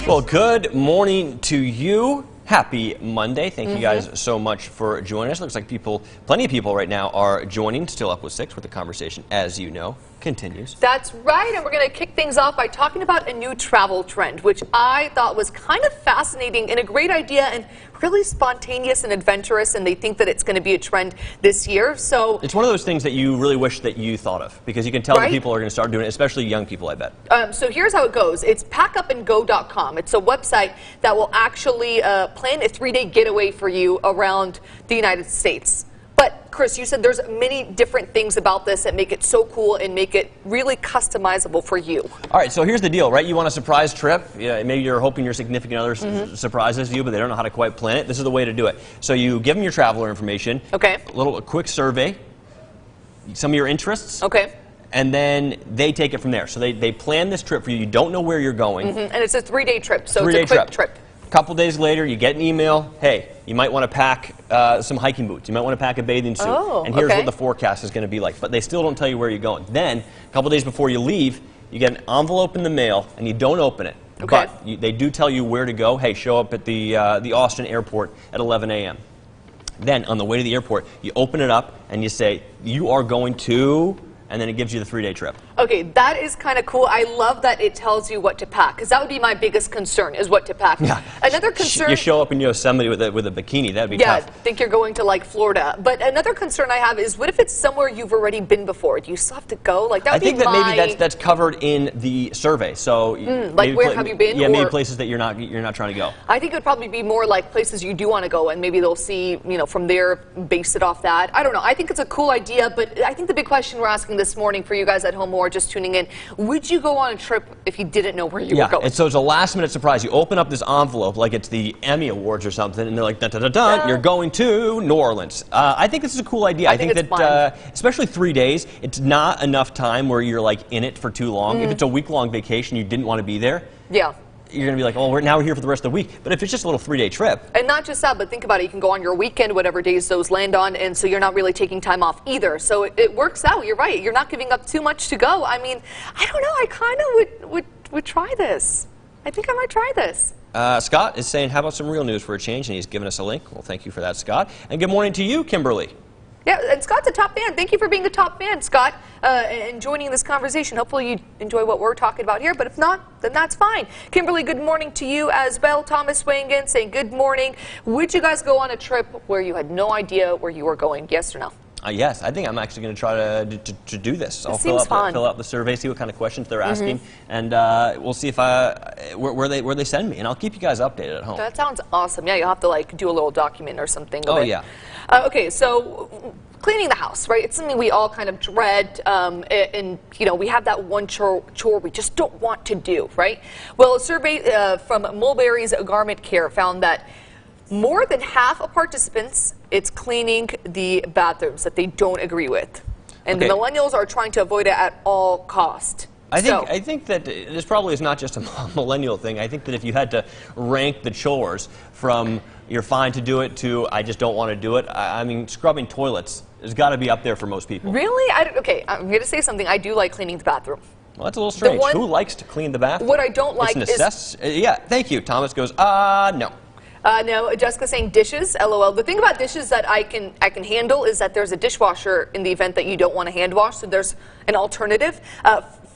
Well, good morning to you. Happy Monday. Thank you guys so much for joining us. Looks like plenty of people right now are joining. Still up with 6 with the conversation, as you know, continues. That's right, and we're going to kick things off by talking about a new travel trend, which I thought was kind of fascinating and a great idea and really spontaneous and adventurous, and they think that it's going to be a trend this year. So it's one of those things that you really wish that you thought of, because you can tell that people are going to start doing it, especially young people, I bet. So here's how it goes. It's packupandgo.com. It's a website that will actually plan a 3-day getaway for you around the United States. But, Chris, you said there's many different things about this that make it so cool and make it really customizable for you. All right, so here's the deal, right? You want a surprise trip. Yeah, maybe you're hoping your significant other surprises you, but they don't know how to quite plan it. This is the way to do it. So you give them your traveler information, a quick survey, some of your interests, and then they take it from there. So they plan this trip for you. You don't know where you're going. And it's a 3-day trip, so it's a quick trip. A couple days later, you get an email, hey, you might want to pack some hiking boots. You might want to pack a bathing suit. And here's what the forecast is going to be like. But they still don't tell you where you're going. Then, a couple days before you leave, you get an envelope in the mail, and you don't open it. But they do tell you where to go. Hey, show up at the Austin airport at 11 a.m. Then, on the way to the airport, you open it up, and you say, you are going to... and then it gives you the 3-day trip. Okay, that is kind of cool. I love that it tells you what to pack, because that would be my biggest concern, is what to pack. Yeah. Another concern... You show up in Yosemite with a bikini, that'd be tough. Yeah, I think you're going to, like, Florida. But another concern I have is, what if it's somewhere you've already been before? Do you still have to go? Like, that would I think that maybe that's covered in the survey. So, like, where have you been? Yeah, maybe places that you're not trying to go. I think it would probably be more like places you do want to go, and maybe they'll see, from there, base it off that. I don't know. I think it's a cool idea, but I think the big question we're asking this morning for you guys at home or just tuning in, would you go on a trip if you didn't know where you were going? And so it's a last-minute surprise. You open up this envelope like it's the Emmy Awards or something, and they're like, dun-dun-dun-dun, you're going to New Orleans. I think this is a cool idea. I think that, especially 3 days, it's not enough time where you're like in it for too long. If it's a week-long vacation, you didn't want to be there. Yeah. You're going to be like, oh, now we're here for the rest of the week. But if it's just a little 3-day trip. And not just that, but think about it. You can go on your weekend, whatever days those land on, and so you're not really taking time off either. So it works out. You're right. You're not giving up too much to go. I mean, I don't know. I kind of would try this. I think I might try this. Scott is saying, how about some real news for a change? And he's given us a link. Well, thank you for that, Scott. And good morning to you, Kimberly. Yeah, and Scott's a top fan. Thank you for being a top fan, Scott, and joining this conversation. Hopefully you enjoy what we're talking about here, but if not, then that's fine. Kimberly, good morning to you as well. Thomas weighing in, saying good morning. Would you guys go on a trip where you had no idea where you were going, yes or no? Yes, I think I'm actually going to try to do this. I'll fill out the survey, see what kind of questions they're asking, and we'll see if where they send me, and I'll keep you guys updated at home. That sounds awesome. Yeah, you'll have to like do a little document or something. Yeah. Okay, so cleaning the house, right? It's something we all kind of dread, and we have that one chore we just don't want to do, right? Well, a survey from Mulberry's Garment Care found that more than half of participants, it's cleaning the bathrooms that they don't agree with. And the millennials are trying to avoid it at all cost. I think that this probably is not just a millennial thing. I think that if you had to rank the chores from you're fine to do it to I just don't want to do it, I mean, scrubbing toilets has got to be up there for most people. Really? Okay, I'm going to say something. I do like cleaning the bathroom. Well, that's a little strange. Who likes to clean the bathroom? What I don't like is... Yeah, thank you. Thomas goes, no. No, Jessica saying dishes, LOL. The thing about dishes that I can handle is that there's a dishwasher in the event that you don't want to hand wash, so there's an alternative.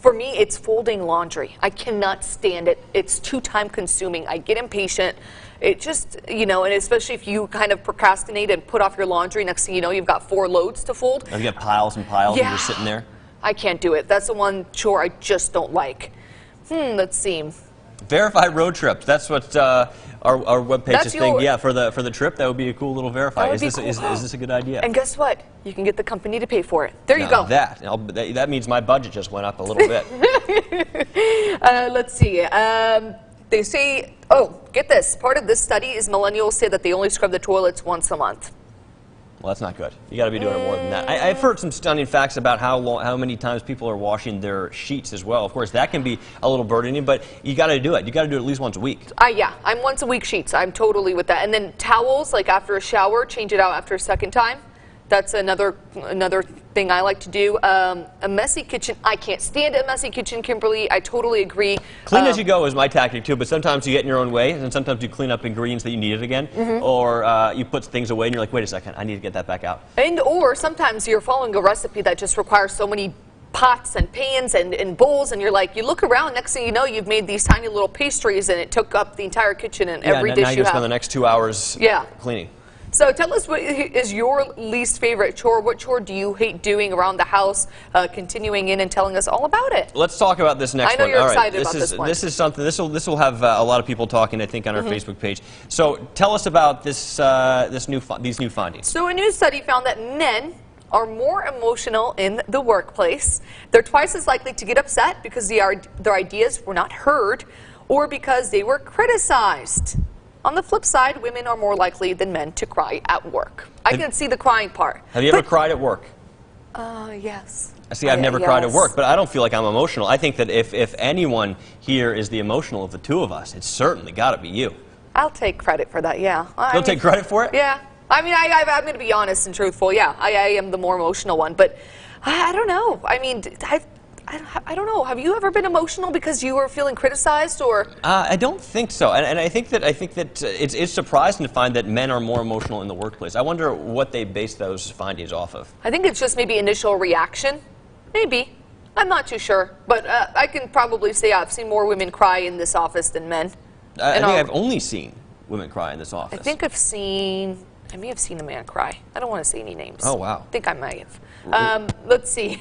For me, it's folding laundry. I cannot stand it. It's too time consuming. I get impatient. It just, and especially if you kind of procrastinate and put off your laundry, next thing you know, you've got 4 loads to fold. And you get piles and piles and you're sitting there. I can't do it. That's the one chore I just don't like. Let's see. Verified road trips. That's what our webpage is saying. Yeah, for the trip, that would be a cool little verify. Is this a good idea? And guess what? You can get the company to pay for it. There you go. That means my budget just went up a little bit. Let's see. They say, get this. Part of this study is millennials say that they only scrub the toilets once a month. Well, that's not good. You got to be doing it more than that. I've heard some stunning facts about how many times people are washing their sheets as well. Of course, that can be a little burdening, but you got to do it. You got to do it at least once a week. Yeah, I'm once a week sheets. I'm totally with that. And then towels, like after a shower, change it out after a second time. That's another thing I like to do. A messy kitchen. I can't stand a messy kitchen, Kimberly. I totally agree. Clean as you go is my tactic too, but sometimes you get in your own way, and sometimes you clean up ingredients that you needed again, or you put things away and you're like, wait a second, I need to get that back out. Or sometimes you're following a recipe that just requires so many pots and pans and bowls, and you're like, you look around, next thing you know, you've made these tiny little pastries, and it took up the entire kitchen and every dish now you you have. spend the next 2 hours cleaning. So tell us, what is your least favorite chore? What chore do you hate doing around the house? Continuing in and telling us all about it. Let's talk about this next one. I know you're excited about this one. This is something. This will have a lot of people talking, I think, on our Facebook page. So tell us about this these new findings. So a new study found that men are more emotional in the workplace. They're twice as likely to get upset because their ideas were not heard, or because they were criticized. On the flip side, women are more likely than men to cry at work. I can see the crying part. Have you ever cried at work? Yes. See, I've never cried at work, but I don't feel like I'm emotional. I think that if anyone here is the emotional of the two of us, it's certainly got to be you. I'll take credit for that, yeah. You'll take credit for it? Yeah. I mean, I'm going to be honest and truthful. Yeah, I am the more emotional one, but I don't know. I mean, I don't know. Have you ever been emotional because you were feeling criticized, or? I don't think so, and I think that it's surprising to find that men are more emotional in the workplace. I wonder what they base those findings off of. I think it's just maybe initial reaction. Maybe. I'm not too sure, but I can probably say I've seen more women cry in this office than men. I think I've only seen women cry in this office. I think I may have seen a man cry. I don't want to say any names. Oh, wow. I think I might have. Let's see.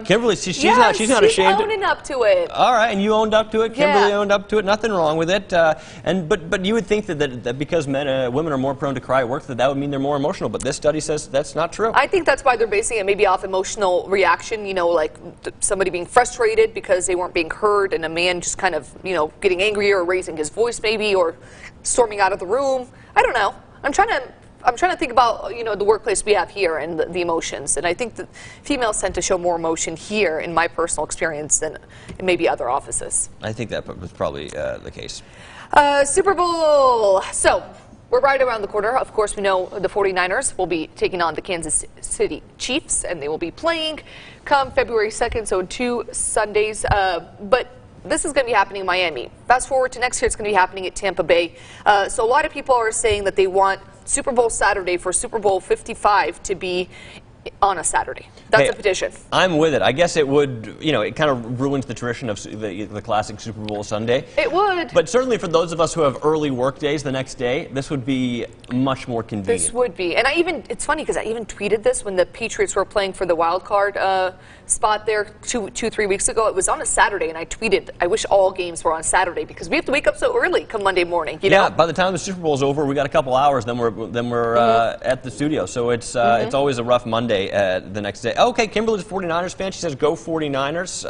Kimberly, she's not ashamed. She's owning up to it. All right, and you owned up to it. Kimberly owned up to it. Nothing wrong with it. But you would think that because women are more prone to cry at work, that would mean they're more emotional. But this study says that's not true. I think that's why they're basing it maybe off emotional reaction. You know, like somebody being frustrated because they weren't being heard, and a man just kind of, you know, getting angry or raising his voice maybe, or storming out of the room. I don't know. I'm trying to think about, you know, the workplace we have here and the emotions, and I think that females tend to show more emotion here, in my personal experience, than in maybe other offices. I think that was probably the case. Super Bowl. So we're right around the corner. Of course, we know the 49ers will be taking on the Kansas City Chiefs, and they will be playing come February 2nd, so 2 Sundays. But this is going to be happening in Miami. Fast forward to next year, it's going to be happening at Tampa Bay. So a lot of people are saying that they want Super Bowl Saturday for Super Bowl 55 to be on a Saturday. That's a petition. I'm with it. I guess it would, you know, it kind of ruins the tradition of the classic Super Bowl Sunday. It would. But certainly for those of us who have early work days the next day, this would be much more convenient. This would be. And it's funny because I even tweeted this when the Patriots were playing for the wild card spot there 3 weeks ago. It was on a Saturday, and I tweeted, I wish all games were on Saturday because we have to wake up so early come Monday morning. You know? By the time the Super Bowl's over, we got a couple hours, then we're at the studio. So it's always a rough Monday the next day. Okay, Kimberly's a 49ers fan. She says, "Go 49ers."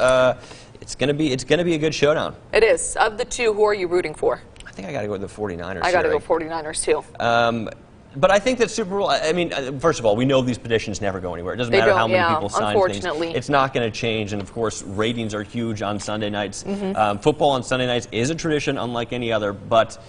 It's gonna be a good showdown. It is. Of the two, who are you rooting for? I think I got to go with the 49ers. I got to go 49ers too. But I think that Super Bowl, I mean, first of all, we know these petitions never go anywhere. It doesn't matter how many people sign things. It's not going to change. And, of course, ratings are huge on Sunday nights. Football on Sunday nights is a tradition unlike any other. But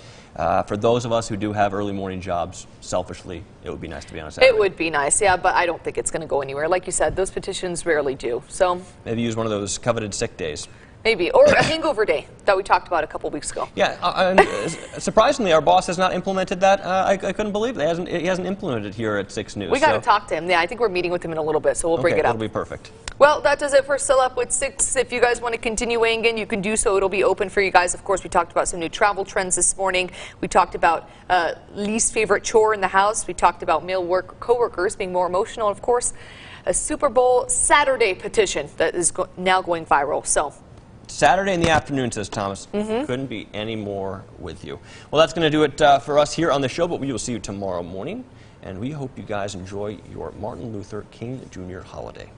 for those of us who do have early morning jobs, selfishly, it would be nice to be on a Saturday. It would be nice, yeah, but I don't think it's going to go anywhere. Like you said, those petitions rarely do. So maybe use one of those coveted sick days. Maybe, or a hangover day that we talked about a couple weeks ago. Yeah, surprisingly, our boss has not implemented that. I couldn't believe it. He hasn't implemented it here at 6 News. We got to talk to him. Yeah, I think we're meeting with him in a little bit, so we'll bring it up. That'll be perfect. Well, that does it for Still Up with 6. If you guys want to continue weighing in, you can do so. It'll be open for you guys. Of course, we talked about some new travel trends this morning. We talked about least favorite chore in the house. We talked about male coworkers being more emotional. And, of course, a Super Bowl Saturday petition that is now going viral. So. Saturday in the afternoon, says Thomas. Couldn't be any more with you. Well, that's going to do it for us here on the show, but we will see you tomorrow morning. And we hope you guys enjoy your Martin Luther King Jr. holiday.